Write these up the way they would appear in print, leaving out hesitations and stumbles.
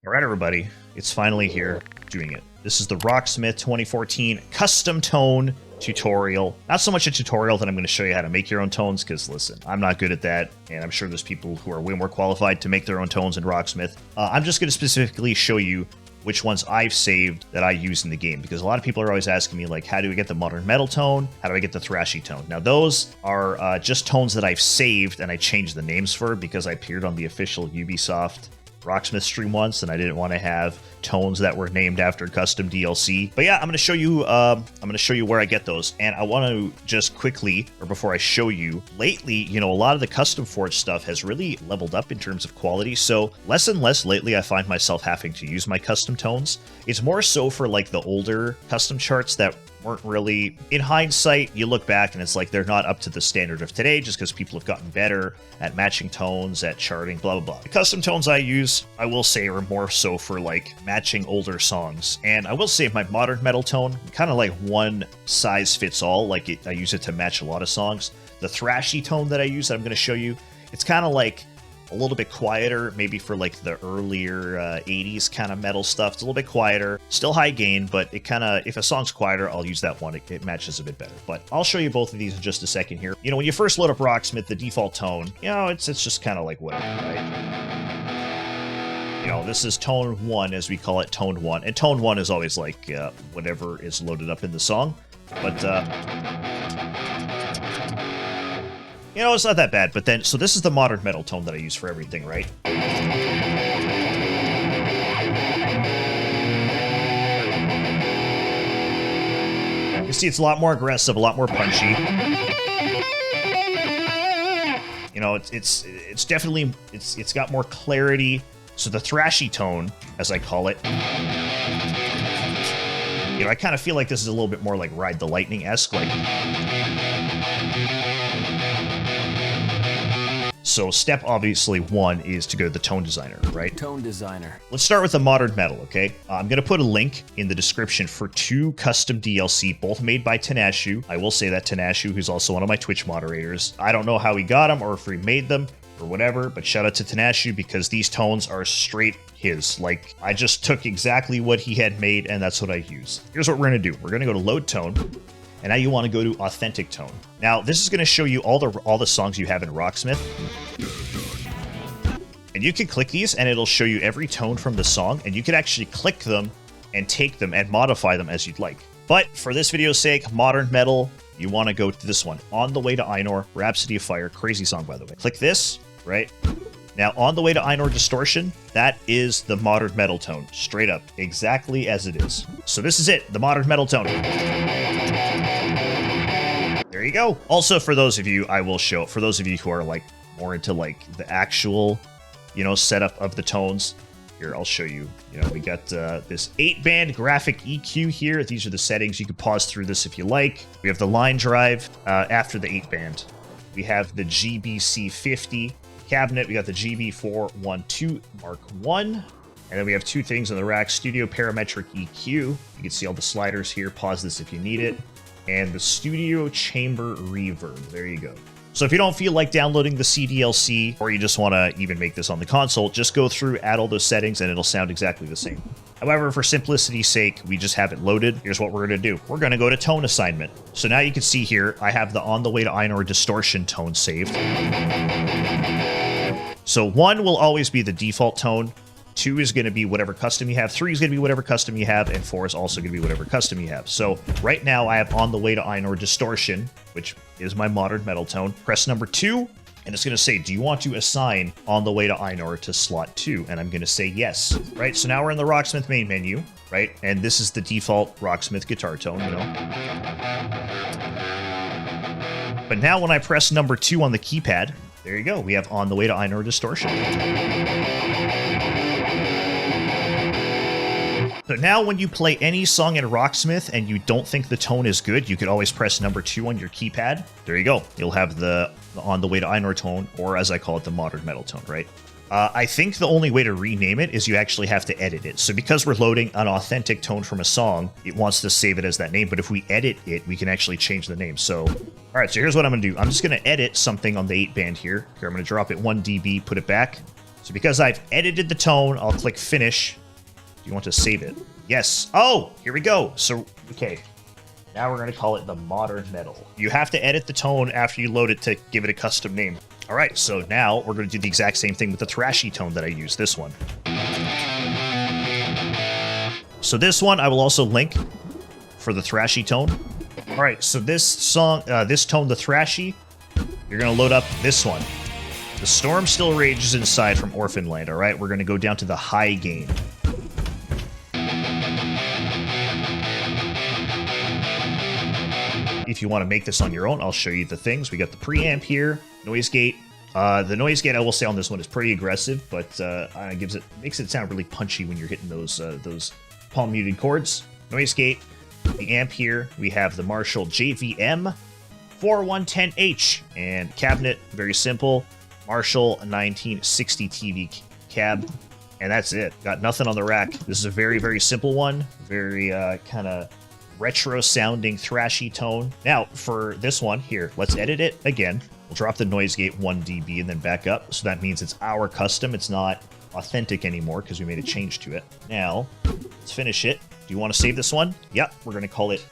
All right, everybody, it's finally here, doing it. This is the Rocksmith 2014 custom tone tutorial. Not so much a tutorial that I'm going to show you how to make your own tones, because listen, I'm not good at that, and I'm sure there's people who are way more qualified to make their own tones in Rocksmith. I'm just going to specifically show you which ones I've saved that I use in the game, because a lot of people are always asking me, like, how do I get the modern metal tone? How do I get the thrashy tone? Now, those are just tones that I've saved and I changed the names for because I appeared on the official Ubisoft Rocksmith stream once, and I didn't want to have tones that were named after custom DLC. But yeah, I'm going to show you where I get those. And I want to just quickly, or before I show you, lately, you know, a lot of the custom forge stuff has really leveled up in terms of quality. So less and less lately, I find myself having to use my custom tones. It's more so for like the older custom charts that weren't really, in hindsight, you look back and it's like they're not up to the standard of today just because people have gotten better at matching tones, at charting, blah, blah, blah. The custom tones I use, I will say, are more so for like matching older songs. And I will say my modern metal tone, kind of like one size fits all, like I use it to match a lot of songs. The thrashy tone that I use that I'm going to show you, it's kind of like a little bit quieter, maybe for like the earlier 80s kind of metal stuff. It's a little bit quieter, still high gain, but it kind of, if a song's quieter, I'll use that one. It matches a bit better. But I'll show you both of these in just a second here. You know, when you first load up Rocksmith, the default tone, you know, it's just kind of like whatever, right? You know, this is tone 1, as we call it, tone 1. And tone 1 is always like whatever is loaded up in the song. But, you know, it's not that bad. But then, so this is the modern metal tone that I use for everything, right? You see, it's a lot more aggressive, a lot more punchy. You know, it's definitely, it's got more clarity. So the thrashy tone, as I call it, you know, I kind of feel like this is a little bit more like Ride the Lightning-esque, like. So step, obviously, 1 is to go to the tone designer, right? Tone designer. Let's start with the modern metal, okay? I'm going to put a link in the description for 2 custom DLC, both made by Tinashu. I will say that Tinashu, who's also one of my Twitch moderators, I don't know how he got them or if he made them or whatever, but shout out to Tinashu because these tones are straight his. Like, I just took exactly what he had made and that's what I use. Here's what we're going to do. We're going to go to load tone. And now you want to go to authentic tone. Now, this is going to show you all the songs you have in Rocksmith. And you can click these and it'll show you every tone from the song, and you can actually click them and take them and modify them as you'd like. But for this video's sake, modern metal, you want to go to this one. On the Way to Einor, Rhapsody of Fire, crazy song by the way. Click this, right? Now, On the Way to Einor Distortion, that is the modern metal tone, straight up, exactly as it is. So this is it, the modern metal tone. There you go. Also, for those of you, I will show, for those of you who are like more into like the actual, you know, setup of the tones, here, I'll show you. You know, we got this 8-band graphic EQ here. These are the settings. You can pause through this if you like. We have the line drive after the 8-band. We have the GBC50 cabinet. We got the GB412 Mark 1. And then we have 2 things on the rack. Studio Parametric EQ. You can see all the sliders here. Pause this if you need it. And the Studio Chamber Reverb. There you go. So if you don't feel like downloading the CDLC, or you just want to even make this on the console, just go through, add all those settings, and it'll sound exactly the same. However, for simplicity's sake, we just have it loaded. Here's what we're going to do. We're going to go to tone assignment. So now you can see here, I have the On the Way to Einor Distortion tone saved. So 1 will always be the default tone. 2 is going to be whatever custom you have, 3 is going to be whatever custom you have, and 4 is also going to be whatever custom you have. So right now I have On the Way to Einor Distortion, which is my modern metal tone. Press number 2, and it's going to say, do you want to assign On the Way to Einor to slot 2? And I'm going to say yes, right? So now we're in the Rocksmith main menu, right? And this is the default Rocksmith guitar tone, you know? But now when I press number 2 on the keypad, there you go. We have On the Way to Einor Distortion. So now when you play any song in Rocksmith and you don't think the tone is good, you could always press number 2 on your keypad. There you go. You'll have the On the Way to Einor tone, or as I call it, the modern metal tone, right? I think the only way to rename it is you actually have to edit it. So because we're loading an authentic tone from a song, it wants to save it as that name. But if we edit it, we can actually change the name. So, all right, so here's what I'm going to do. I'm just going to edit something on the 8-band here. Here, I'm going to drop it 1 dB, put it back. So because I've edited the tone, I'll click finish. Do you want to save it? Yes. Oh, here we go. So, okay. Now we're going to call it the Modern Metal. You have to edit the tone after you load it to give it a custom name. All right, so now we're going to do the exact same thing with the thrashy tone that I use, this one. So this one I will also link for the thrashy tone. All right, so this song, this tone, the thrashy, you're going to load up this one. The storm still rages inside from Orphanland, all right? We're going to go down to the high gain. If you want to make this on your own, I'll show you the things. We got the preamp here, noise gate. The noise gate, I will say on this one, is pretty aggressive, but makes it sound really punchy when you're hitting those palm muted chords. Noise gate, the amp here. We have the Marshall JVM 4110H, and cabinet, very simple. Marshall 1960 TV cab, and that's it. Got nothing on the rack. This is a very, very simple one. Very kind of retro-sounding thrashy tone. Now, for this one, here, let's edit it again. We'll drop the noise gate 1 dB and then back up. So that means it's our custom. It's not authentic anymore because we made a change to it. Now, let's finish it. Do you want to save this one? Yep, we're going to call it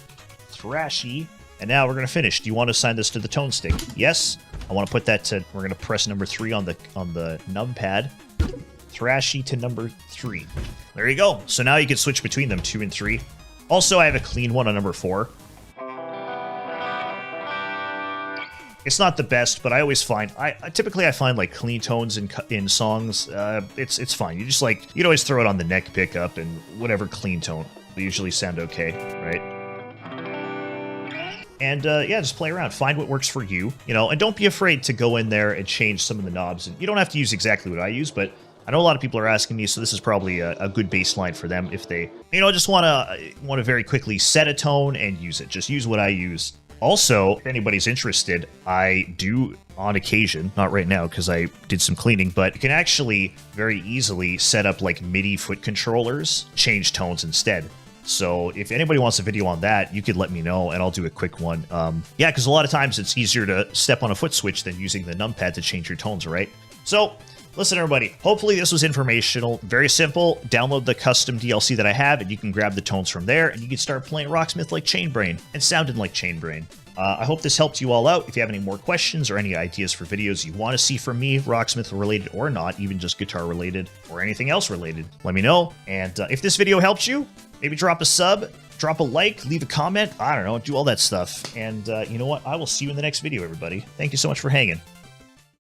thrashy. And now we're going to finish. Do you want to assign this to the tone stick? Yes. I want to put that to, we're going to press number 3 on the numpad. Thrashy to number 3. There you go. So now you can switch between them, 2 and 3. Also, I have a clean one on number 4. It's not the best, but I always find, typically I find like clean tones in songs, it's fine. You'd always throw it on the neck pickup and whatever clean tone. They usually sound okay, right? And yeah, just play around. Find what works for you, and don't be afraid to go in there and change some of the knobs. And you don't have to use exactly what I use, but I know a lot of people are asking me, so this is probably a good baseline for them if they, just want to very quickly set a tone and use it. Just use what I use. Also, if anybody's interested, I do on occasion, not right now because I did some cleaning, but you can actually very easily set up like MIDI foot controllers, change tones instead. So if anybody wants a video on that, you could let me know and I'll do a quick one. Yeah, because a lot of times it's easier to step on a foot switch than using the numpad to change your tones, right? So listen, everybody, hopefully this was informational. Very simple. Download the custom DLC that I have and you can grab the tones from there and you can start playing Rocksmith like Chainbrain and sounding like Chainbrain. I hope this helped you all out. If you have any more questions or any ideas for videos you want to see from me, Rocksmith related or not, even just guitar related or anything else related, let me know. And if this video helped you, maybe drop a sub, drop a like, leave a comment. I don't know, do all that stuff. And you know what? I will see you in the next video, everybody. Thank you so much for hanging.